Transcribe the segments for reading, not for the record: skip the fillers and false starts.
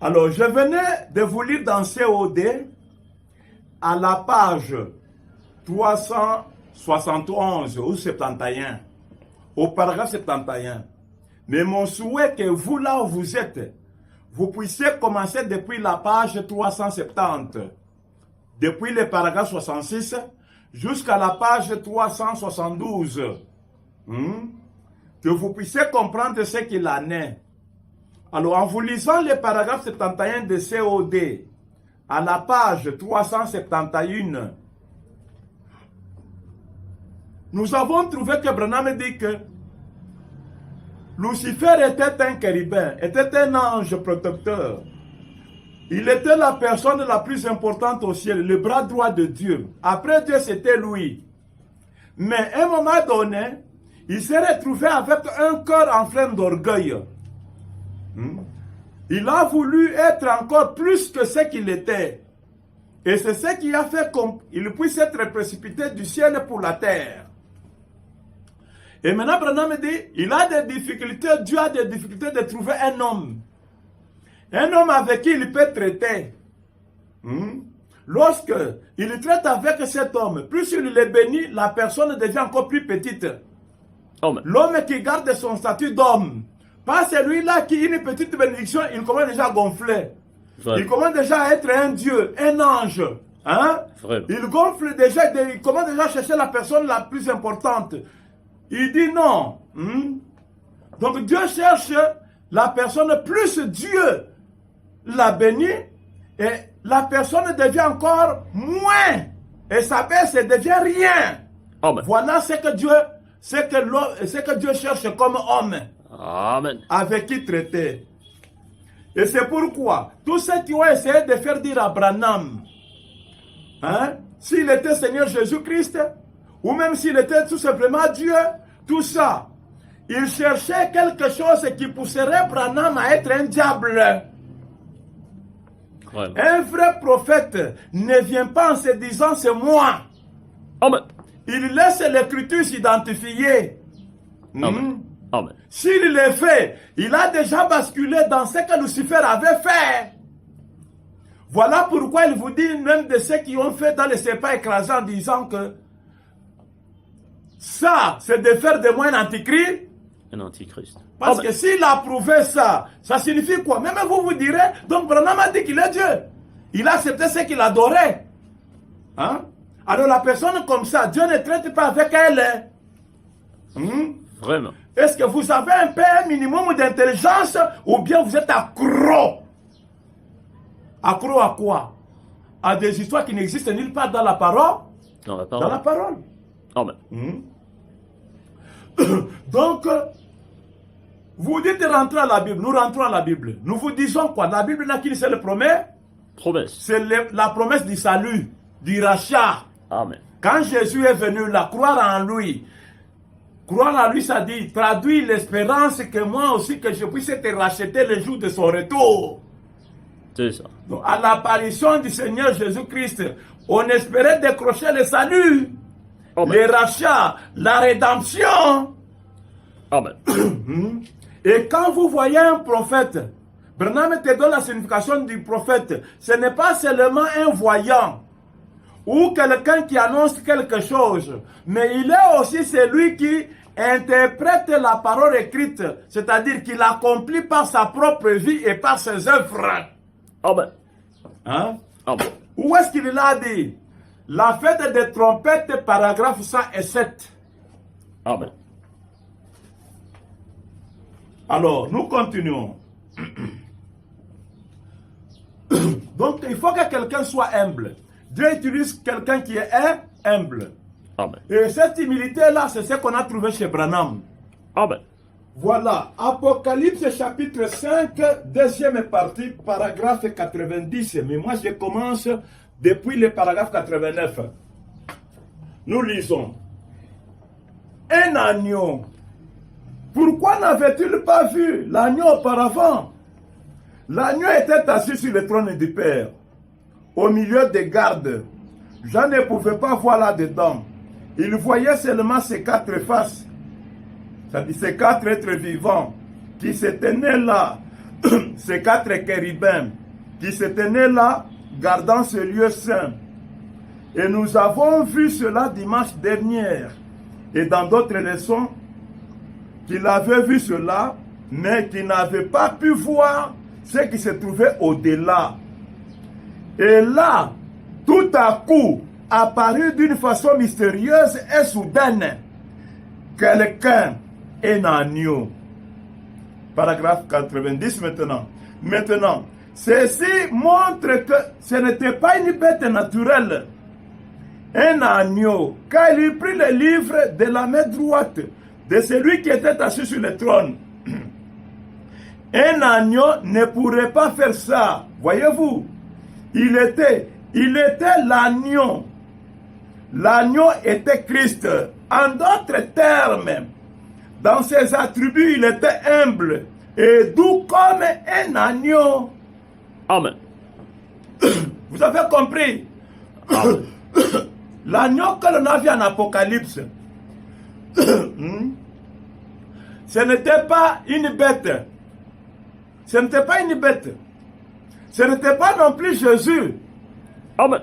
Alors, je venais de vous lire dans COD à la page 371 ou 71, au paragraphe 71. Mais mon souhait que vous, là où vous êtes, vous puissiez commencer depuis la page 370, depuis le paragraphe 66, jusqu'à la page 372. Que vous puissiez comprendre ce qu'il en est. Alors, en vous lisant le paragraphe 71 de COD, à la page 371, nous avons trouvé que Branham dit que Lucifer était un chérubin, était un ange protecteur. Il était la personne la plus importante au ciel, le bras droit de Dieu. Après Dieu, c'était lui. Mais à un moment donné, il s'est retrouvé avec un cœur enflé d'orgueil. Il a voulu être encore plus que ce qu'il était. Et c'est ce qui a fait qu'il puisse être précipité du ciel pour la terre. Et maintenant, Branham dit, il a des difficultés, Dieu a des difficultés de trouver un homme. Un homme avec qui il peut traiter. Lorsque il traite avec cet homme, plus il le bénit, la personne devient encore plus petite. L'homme qui garde son statut d'homme, pas celui-là qui a une petite bénédiction, il commence déjà à gonfler. Il commence déjà à être un Dieu, un ange. Il gonfle déjà, il commence déjà à chercher la personne la plus importante. Il dit non. Donc Dieu cherche la personne plus Dieu la bénit et la personne devient encore moins. Et sa baisse devient rien. Voilà ce que Dieu cherche comme homme. Amen. Avec qui traiter. Et c'est pourquoi tous ceux qui ont essayé de faire dire à Branham, s'il était Seigneur Jésus-Christ, ou même s'il était tout simplement Dieu, tout ça, il cherchait quelque chose qui pousserait Branham à être un diable. Un vrai prophète ne vient pas en se disant c'est moi. Il laisse l'écriture s'identifier. S'il le fait, il a déjà basculé dans ce que Lucifer avait fait. Voilà pourquoi il vous dit, même de ceux qui ont fait dans les serpents écrasés en disant que ça, c'est de faire de moi un antichrist. Un antichrist. Parce que s'il a prouvé ça, ça signifie quoi? Même vous direz, donc Branham a dit qu'il est Dieu. Il a accepté ce qu'il adorait. Alors la personne comme ça, Dieu ne traite pas avec elle. Vraiment. Est-ce que vous avez un peu un minimum d'intelligence ou bien vous êtes accro? Accro à quoi? À des histoires qui n'existent nulle part dans la parole? Dans la parole. Dans la parole. Donc, vous dites rentrer à la Bible, nous rentrons à la Bible. Nous vous disons quoi? La Bible n'a qu'une seule promesse. C'est la promesse du salut, du rachat. Amen. Quand Jésus est venu là, croire en lui. Croire en lui, ça dit, traduit l'espérance que moi aussi, que je puisse être racheté le jour de son retour. C'est ça. Donc, à l'apparition du Seigneur Jésus-Christ, on espérait décrocher le salut, le rachat, la rédemption. Et quand vous voyez un prophète, Branham te donne la signification du prophète. Ce n'est pas seulement un voyant ou quelqu'un qui annonce quelque chose, mais il est aussi celui qui interprète la parole écrite, c'est-à-dire qu'il l'accomplit par sa propre vie et par ses œuvres. Où est-ce qu'il l'a dit? La fête des trompettes, paragraphe 107. Alors, nous continuons. Donc, il faut que quelqu'un soit humble. Dieu utilise quelqu'un qui est humble. Et cette humilité-là, c'est ce qu'on a trouvé chez Branham. Voilà. Apocalypse chapitre 5, deuxième partie, paragraphe 90. Mais moi, je commence depuis le paragraphe 89. Nous lisons. Un agneau. Pourquoi n'avait-il pas vu l'agneau auparavant? L'agneau était assis sur le trône du Père, au milieu des gardes. Jean ne pouvait pas voir là-dedans. Il voyait seulement ses quatre faces, c'est-à-dire ces quatre êtres vivants qui se tenaient là. ces 4 chérubins qui se tenaient là, gardant ce lieu saint. Et nous avons vu cela dimanche dernier. Et dans d'autres leçons, qu'il avait vu cela, mais qu'il n'avait pas pu voir ce qui se trouvait au-delà. Et là, tout à coup, apparu d'une façon mystérieuse et soudaine, quelqu'un, un agneau. Paragraphe 90 maintenant. Maintenant, ceci montre que ce n'était pas une bête naturelle. Un agneau, car il prit le livre de la main droite de celui qui était assis sur le trône. Un agneau ne pourrait pas faire ça. Voyez-vous, il était l'agneau. L'agneau était Christ. En d'autres termes, dans ses attributs, il était humble et doux comme un agneau. Amen. Vous avez compris? Amen. L'agneau que l'on a vu en Apocalypse, ce n'était pas une bête. Ce n'était pas une bête. Ce n'était pas non plus Jésus. Amen.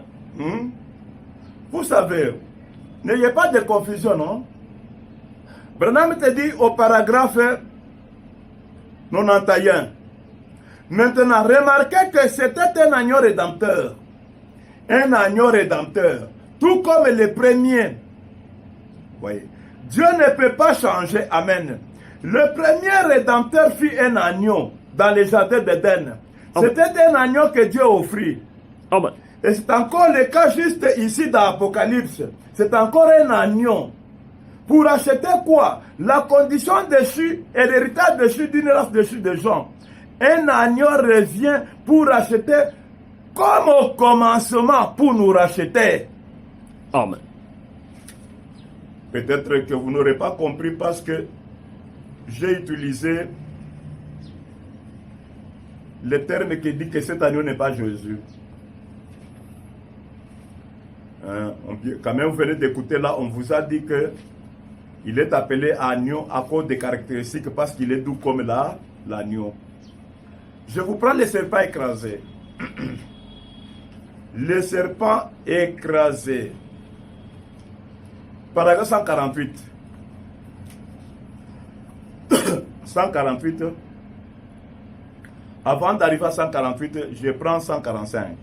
Vous savez, n'ayez pas de confusion, non? Branham te dit au paragraphe 91. Maintenant, remarquez que c'était un agneau rédempteur. Un agneau rédempteur. Tout comme les premiers. Voyez. Dieu ne peut pas changer. Amen. Le premier rédempteur fut un agneau dans les jardins d'Éden. C'était un agneau que Dieu offrit. Amen. Et c'est encore le cas juste ici dans l'Apocalypse. C'est encore un agneau. Pour acheter quoi? La condition déchue et l'héritage déchu d'une race déchue de gens. Un agneau revient pour acheter comme au commencement pour nous racheter. Amen. Peut-être que vous n'aurez pas compris parce que j'ai utilisé le terme qui dit que cet agneau n'est pas Jésus. Quand même, vous venez d'écouter là, on vous a dit que il est appelé agneau à cause des caractéristiques parce qu'il est doux comme l'agneau. Je vous prends le serpent écrasé. Le serpent écrasé. Paragraphe 148. 148. Avant d'arriver à 148, je prends 145.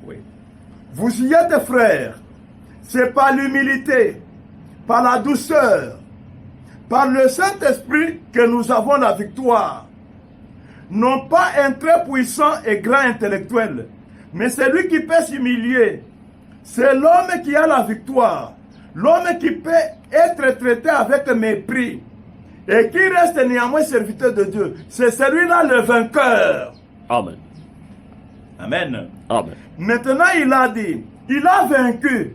Oui. Vous y êtes, frères. C'est par l'humilité, par la douceur, par le Saint-Esprit que nous avons la victoire. Non pas un très puissant et grand intellectuel, mais celui qui peut s'humilier. C'est l'homme qui a la victoire. L'homme qui peut être traité avec mépris et qui reste néanmoins serviteur de Dieu. C'est celui-là le vainqueur. Amen. Amen. Amen. Maintenant, il a dit, il a vaincu.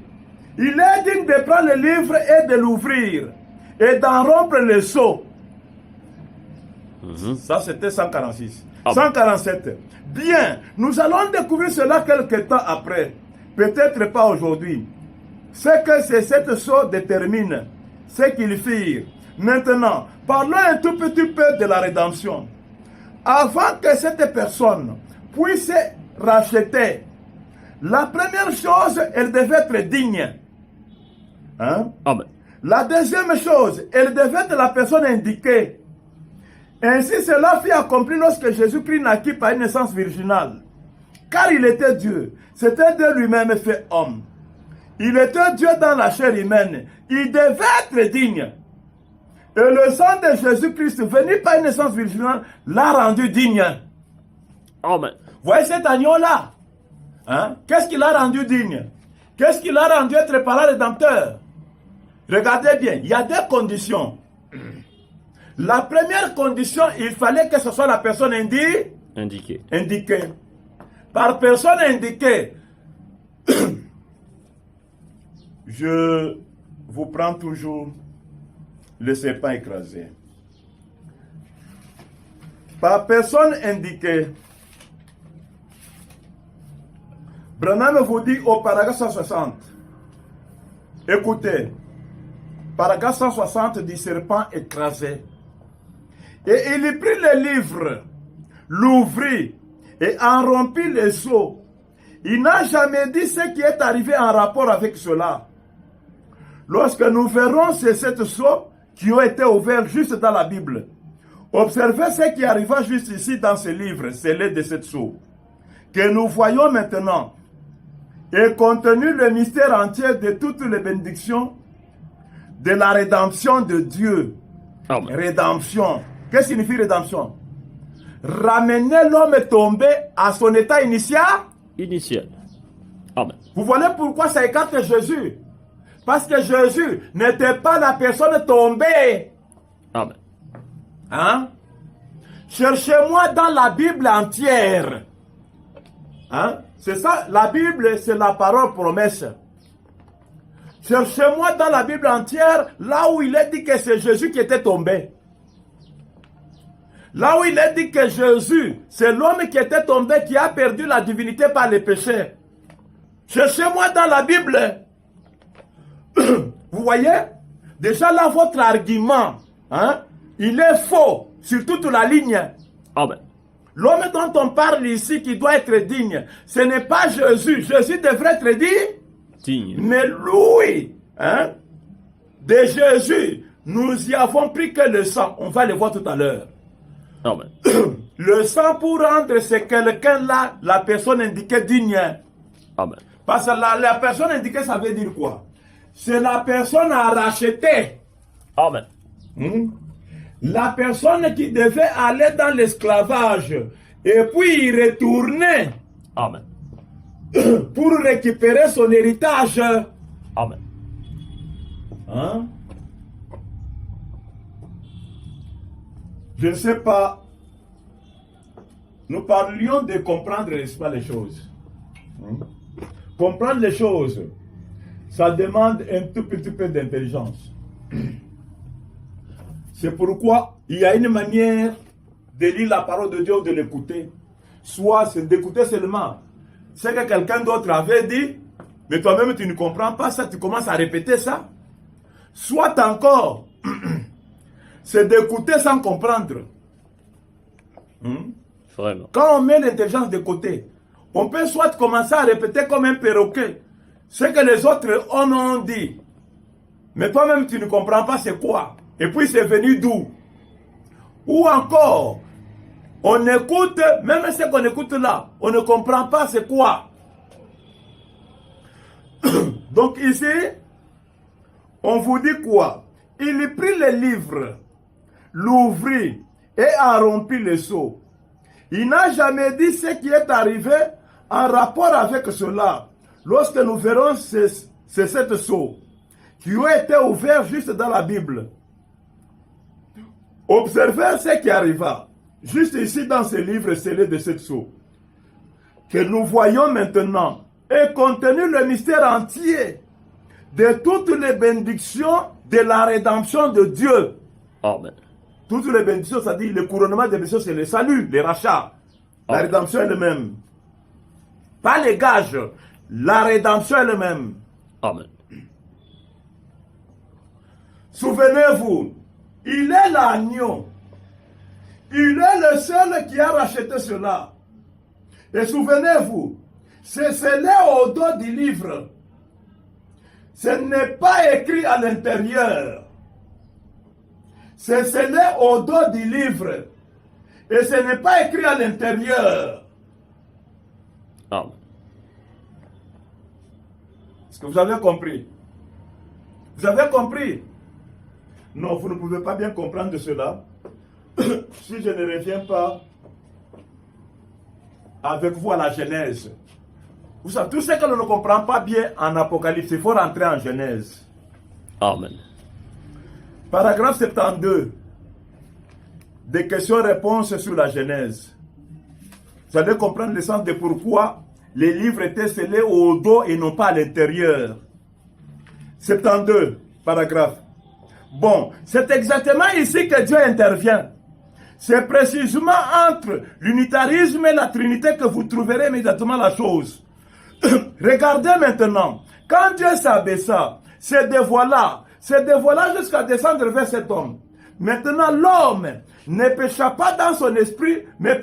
Il est digne de prendre le livre et de l'ouvrir et d'en rompre le sceau. Ça, c'était 146. Amen. 147. Bien, nous allons découvrir cela quelque temps après. Peut-être pas aujourd'hui. C'est que cette sceau détermine ce qu'ils firent. Maintenant, parlons un tout petit peu de la rédemption. Avant que cette personne puisse racheter, la première chose, elle devait être digne. Hein? Amen. La deuxième chose, elle devait être la personne indiquée. Ainsi, cela fut accompli lorsque Jésus-Christ naquit par une naissance virginale. Car il était Dieu. C'était Dieu lui-même fait homme. Il était Dieu dans la chair humaine. Il devait être digne. Et le sang de Jésus-Christ, venu par une naissance virginale, l'a rendu digne. Amen. Voyez cet agneau-là. Hein? Qu'est-ce qu'il a rendu digne? Qu'est-ce qu'il a rendu être par la rédempteur? Regardez bien, il y a deux conditions. La première condition, il fallait que ce soit la personne Indiqué. indiquée. Par personne indiquée, je vous prends toujours le serpent écrasé. Par personne indiquée, Branham vous dit au paragraphe 160, écoutez, paragraphe 160 du serpent écrasé. Et il prit le livre, l'ouvrit et en rompit les sceaux. Il n'a jamais dit ce qui est arrivé en rapport avec cela. Lorsque nous verrons ces 7 sceaux qui ont été ouverts juste dans la Bible, observez ce qui arriva juste ici dans ce livre, scellé de 7 sceaux, que nous voyons maintenant, et contenu le mystère entier de toutes les bénédictions de la rédemption de Dieu. Amen. Rédemption. Qu'est-ce que signifie rédemption? Ramener l'homme tombé à son état initial. Initial. Amen. Vous voyez pourquoi ça écarte Jésus? Parce que Jésus n'était pas la personne tombée. Amen. Hein? Cherchez-moi dans la Bible entière. Hein? C'est ça, la Bible, c'est la parole promesse. Cherchez-moi dans la Bible entière, là où il est dit que c'est Jésus qui était tombé. Là où il est dit que Jésus, c'est l'homme qui était tombé, qui a perdu la divinité par les péchés. Cherchez-moi dans la Bible. Vous voyez? Déjà là, votre argument, hein, il est faux sur toute la ligne. Amen. L'homme dont on parle ici, qui doit être digne, ce n'est pas Jésus. Jésus devrait être digne. Mais lui, hein, de Jésus, nous y avons pris que le sang. On va le voir tout à l'heure. Amen. Le sang pour rendre c'est quelqu'un-là, la personne indiquée digne. Amen. Parce que la personne indiquée, ça veut dire quoi? C'est la personne à racheter. Amen. La personne qui devait aller dans l'esclavage et puis y retourner. Amen. Pour récupérer son héritage. Amen. Hein? Je ne sais pas. Nous parlions de comprendre, n'est-ce pas, les choses. Comprendre les choses, ça demande un tout petit peu d'intelligence. C'est pourquoi il y a une manière de lire la parole de Dieu ou de l'écouter. Soit c'est d'écouter seulement ce que quelqu'un d'autre avait dit, mais toi-même tu ne comprends pas ça, tu commences à répéter ça. Soit encore, c'est d'écouter sans comprendre. Vraiment. Quand on met l'intelligence de côté, on peut soit commencer à répéter comme un perroquet ce que les autres hommes ont dit. Mais toi-même, tu ne comprends pas c'est quoi. Et puis c'est venu d'où? Ou encore, on écoute, même ce qu'on écoute là, on ne comprend pas c'est quoi. Donc ici, on vous dit quoi? Il prit le livre, l'ouvrit et a rempli le seau. Il n'a jamais dit ce qui est arrivé en rapport avec cela. Lorsque nous verrons ces 7 sceaux qui ont été ouverts juste dans la Bible, observez ce qui arriva juste ici dans ce livre scellé de 7 sceaux que nous voyons maintenant et contenu le mystère entier de toutes les bénédictions de la rédemption de Dieu. Amen. Toutes les bénédictions, c'est-à-dire le couronnement des bénédictions, c'est le salut, le rachat. La rédemption elle-même. Pas les gages, la rédemption elle-même. Amen. Souvenez-vous, il est l'agneau. Il est le seul qui a racheté cela. Et souvenez-vous, c'est scellé au dos du livre. Ce n'est pas écrit à l'intérieur. C'est scellé au dos du livre. Et ce n'est pas écrit à l'intérieur. Amen. Est-ce que vous avez compris? Vous avez compris? Non, vous ne pouvez pas bien comprendre cela si je ne reviens pas avec vous à la Genèse. Vous savez, tout ce que l'on ne comprend pas bien en Apocalypse, il faut rentrer en Genèse. Amen. Paragraphe 72. Des questions-réponses sur la Genèse. Vous allez comprendre le sens de pourquoi les livres étaient scellés au dos et non pas à l'intérieur. 72, paragraphe. Bon, c'est exactement ici que Dieu intervient. C'est précisément entre l'unitarisme et la Trinité que vous trouverez immédiatement la chose. Regardez maintenant, quand Dieu s'abaissa, se dévoila jusqu'à descendre vers cet homme. Maintenant, l'homme ne pécha pas dans son esprit, mais